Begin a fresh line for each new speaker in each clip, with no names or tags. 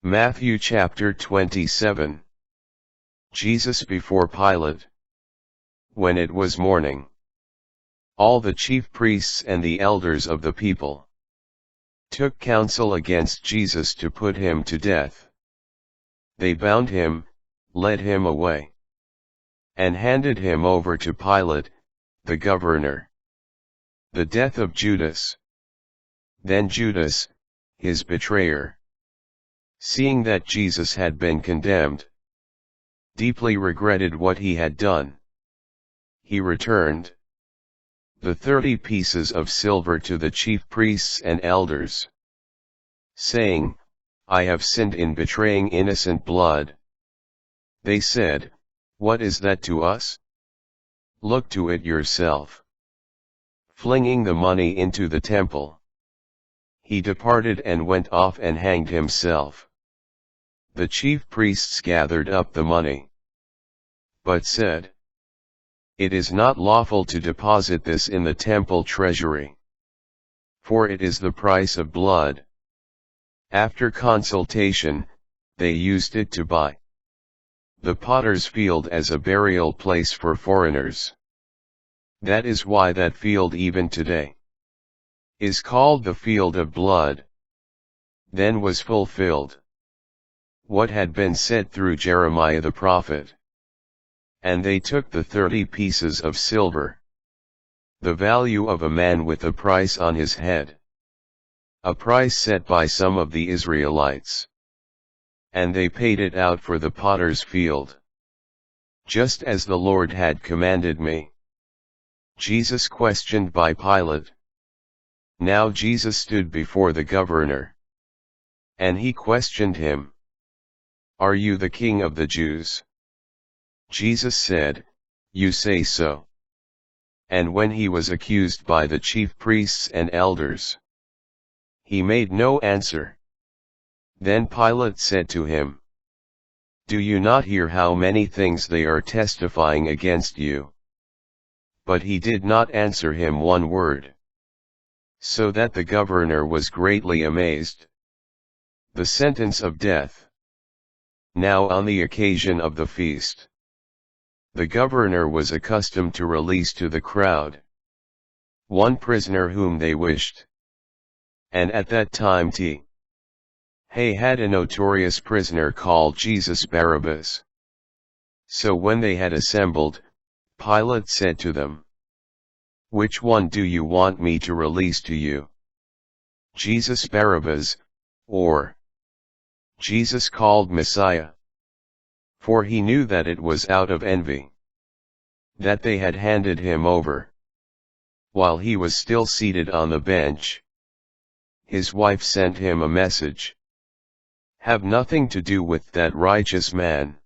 Matthew chapter 27. Jesus before Pilate. When it was morning, all the chief priests and the elders of the people took counsel against Jesus to put him to death. They bound him, led him away, and handed him over to Pilate, the governor. The death of Judas. Then Judas, his betrayer, seeing that Jesus had been condemned, deeply regretted what he had done. He returned the 30 pieces of silver to the chief priests and elders, saying, "I have sinned in betraying innocent blood." They said, "What is that to us? Look to it yourself." Flinging the money into the temple, he departed and went off and hanged himself. The chief priests gathered up the money, but said, "It is not lawful to deposit this in the temple treasury, for it is the price of blood." After consultation, they used it to buy the potter's field as a burial place for foreigners. That is why that field even today is called the field of blood. Then was fulfilled what had been said through Jeremiah the prophet. And they took the 30 pieces of silver, the value of a man with a price on his head, a price set by some of the Israelites, and they paid it out for the potter's field, just as the Lord had commanded me. Jesus questioned by Pilate. Now Jesus stood before the governor, and he questioned him, "Are you the king of the Jews?" Jesus said, "You say so." And when he was accused by the chief priests and elders, he made no answer. Then Pilate said to him, "Do you not hear how many things they are testifying against you?" But he did not answer him one word, so that the governor was greatly amazed. The sentence of death. Now on the occasion of the feast, the governor was accustomed to release to the crowd one prisoner whom they wished. And at that time they had a notorious prisoner called Jesus Barabbas. So when they had assembled, Pilate said to them, "Which one do you want me to release to you? Jesus Barabbas, or Jesus called Messiah?" For he knew that it was out of envy that they had handed him over. While he was still seated on the bench, his wife sent him a message, "Have nothing to do with that righteous man.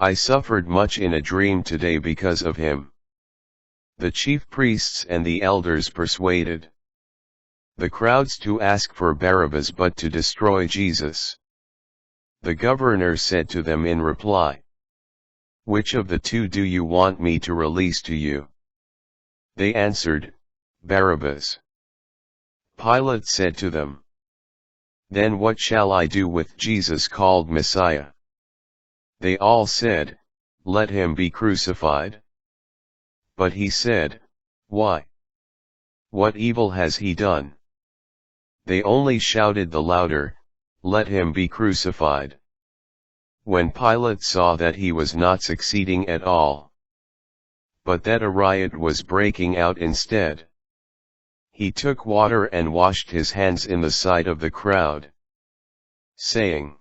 I suffered much in a dream today because of him." The chief priests and the elders persuaded the crowds to ask for Barabbas but to destroy Jesus. The governor said to them in reply, "Which of the two do you want me to release to you?" They answered, "Barabbas." Pilate said to them, "Then what shall I do with Jesus called Messiah?" They all said, "Let him be crucified." But he said, "Why? What evil has he done?" They only shouted the louder, "Let him be crucified." When Pilate saw that he was not succeeding at all, but that a riot was breaking out instead, he took water and washed his hands in the sight of the crowd, saying,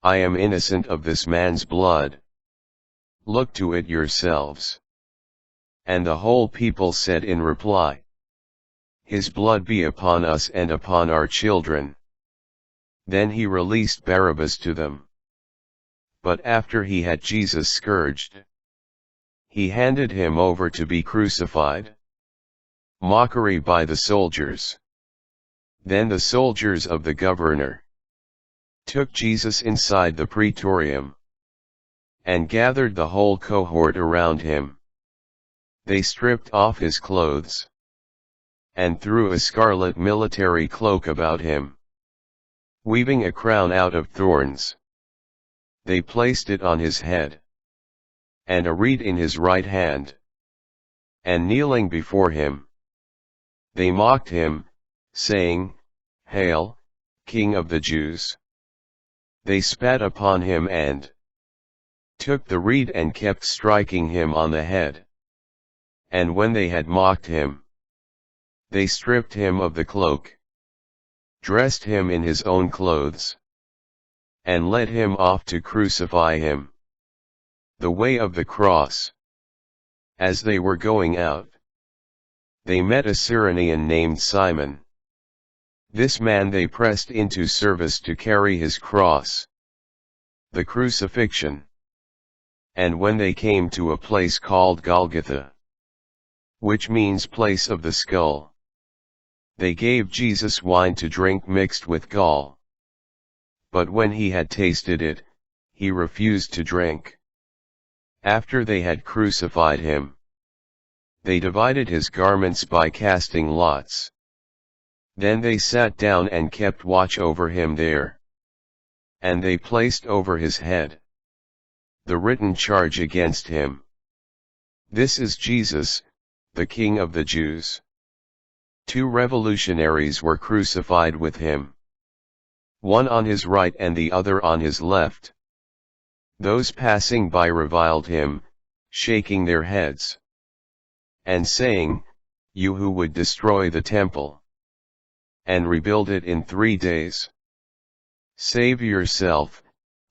"I am innocent of this man's blood. Look to it yourselves." And the whole people said in reply, "His blood be upon us and upon our children." Then he released Barabbas to them. But after he had Jesus scourged, he handed him over to be crucified. Mockery by the soldiers. Then the soldiers of the governor took Jesus inside the praetorium, and gathered the whole cohort around him. They stripped off his clothes, and threw a scarlet military cloak about him. weaving a crown out of thorns. They placed it on his head, and a reed in his right hand. And kneeling before him, they mocked him, saying, "Hail, King of the Jews!" They spat upon him and took the reed and kept striking him on the head. And when they had mocked him, they stripped him of the cloak, dressed him in his own clothes, and led him off to crucify him. The way of the cross. As they were going out, they met a Cyrenian named Simon. This man they pressed into service to carry his cross, the crucifixion. And when they came to a place called Golgotha, which means place of the skull, they gave Jesus wine to drink mixed with gall. But when he had tasted it, he refused to drink. After they had crucified him, they divided his garments by casting lots. Then they sat down and kept watch over him there. And they placed over his head the written charge against him: "This is Jesus, the King of the Jews." 2 revolutionaries were crucified with him, one on his right and the other on his left. Those passing by reviled him, shaking their heads, and saying, "You who would destroy the temple, and rebuild it in 3 days, save yourself,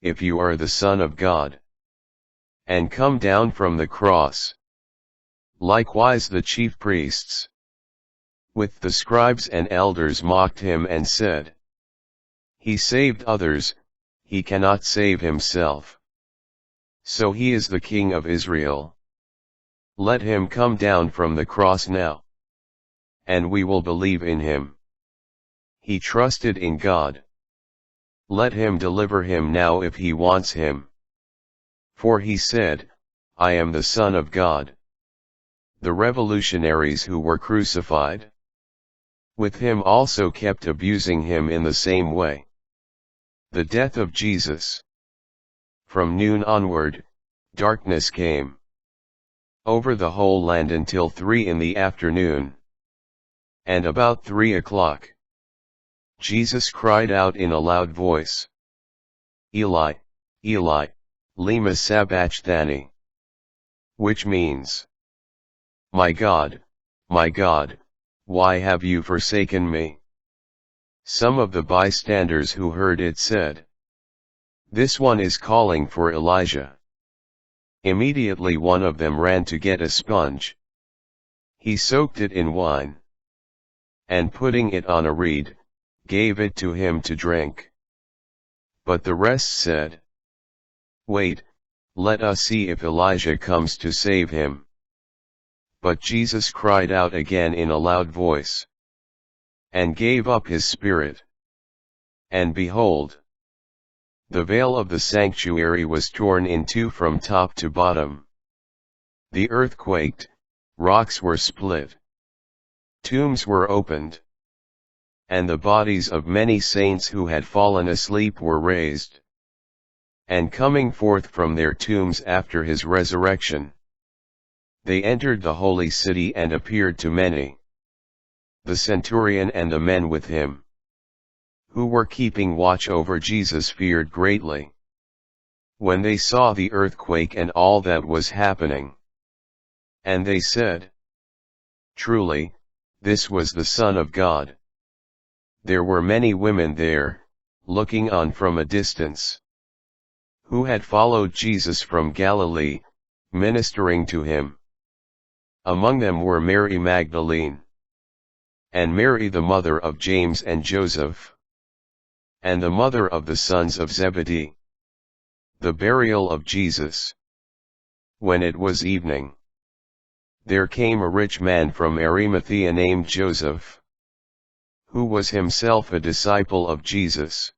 if you are the Son of God, and come down from the cross." Likewise the chief priests, with the scribes and elders, mocked him and said, "He saved others, he cannot save himself. So he is the King of Israel. Let him come down from the cross now, and we will believe in him. He trusted in God. Let him deliver him now if he wants him. For he said, 'I am the Son of God.'" The revolutionaries who were crucified with him also kept abusing him in the same way. The death of Jesus. From noon onward, darkness came over the whole land until 3 in the afternoon. And about 3 o'clock, Jesus cried out in a loud voice, "Eli, Eli, lema sabachthani," which means, my God, why have you forsaken me?" Some of the bystanders who heard it said, "This one is calling for Elijah." Immediately one of them ran to get a sponge. He soaked it in wine, and putting it on a reed, gave it to him to drink. But the rest said, "Wait, let us see if Elijah comes to save him." But Jesus cried out again in a loud voice, and gave up his spirit. And behold, the veil of the sanctuary was torn in 2 from top to bottom. The earth quaked, rocks were split, tombs were opened, and the bodies of many saints who had fallen asleep were raised. And coming forth from their tombs after his resurrection, they entered the holy city and appeared to many. The centurion and the men with him, who were keeping watch over Jesus, feared greatly when they saw the earthquake and all that was happening. And they said, "Truly, this was the Son of God." There were many women there, looking on from a distance, who had followed Jesus from Galilee, ministering to him. Among them were Mary Magdalene, and Mary the mother of James and Joseph, and the mother of the sons of Zebedee. The burial of Jesus. When it was evening, there came a rich man from Arimathea named Joseph, who was himself a disciple of Jesus.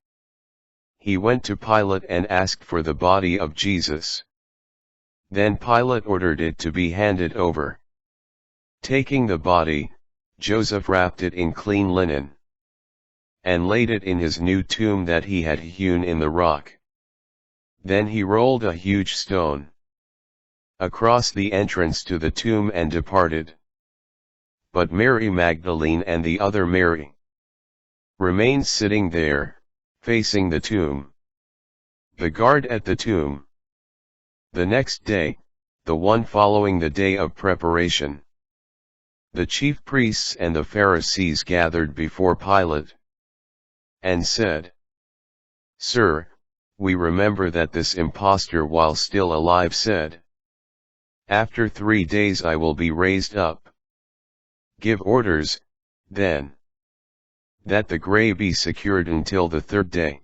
He went to Pilate and asked for the body of Jesus. Then Pilate ordered it to be handed over. Taking the body, Joseph wrapped it in clean linen, and laid it in his new tomb that he had hewn in the rock. Then he rolled a huge stone across the entrance to the tomb and departed. But Mary Magdalene and the other Mary remained sitting there, facing the tomb. The guard at the tomb. The next day, the one following the day of preparation, the chief priests and the Pharisees gathered before Pilate, and said, "Sir, we remember that this impostor while still alive said, 'After 3 days I will be raised up.' Give orders, then, that the grave be secured until the 3rd day,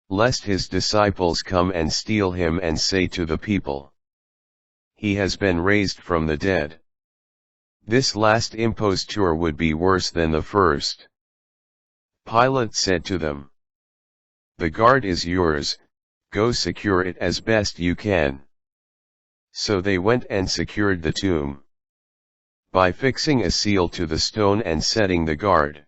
lest his disciples come and steal him and say to the people, 'He has been raised from the dead.' This last imposture would be worse than the first." Pilate said to them, "The guard is yours, go secure it as best you can." So they went and secured the tomb, by fixing a seal to the stone and setting the guard.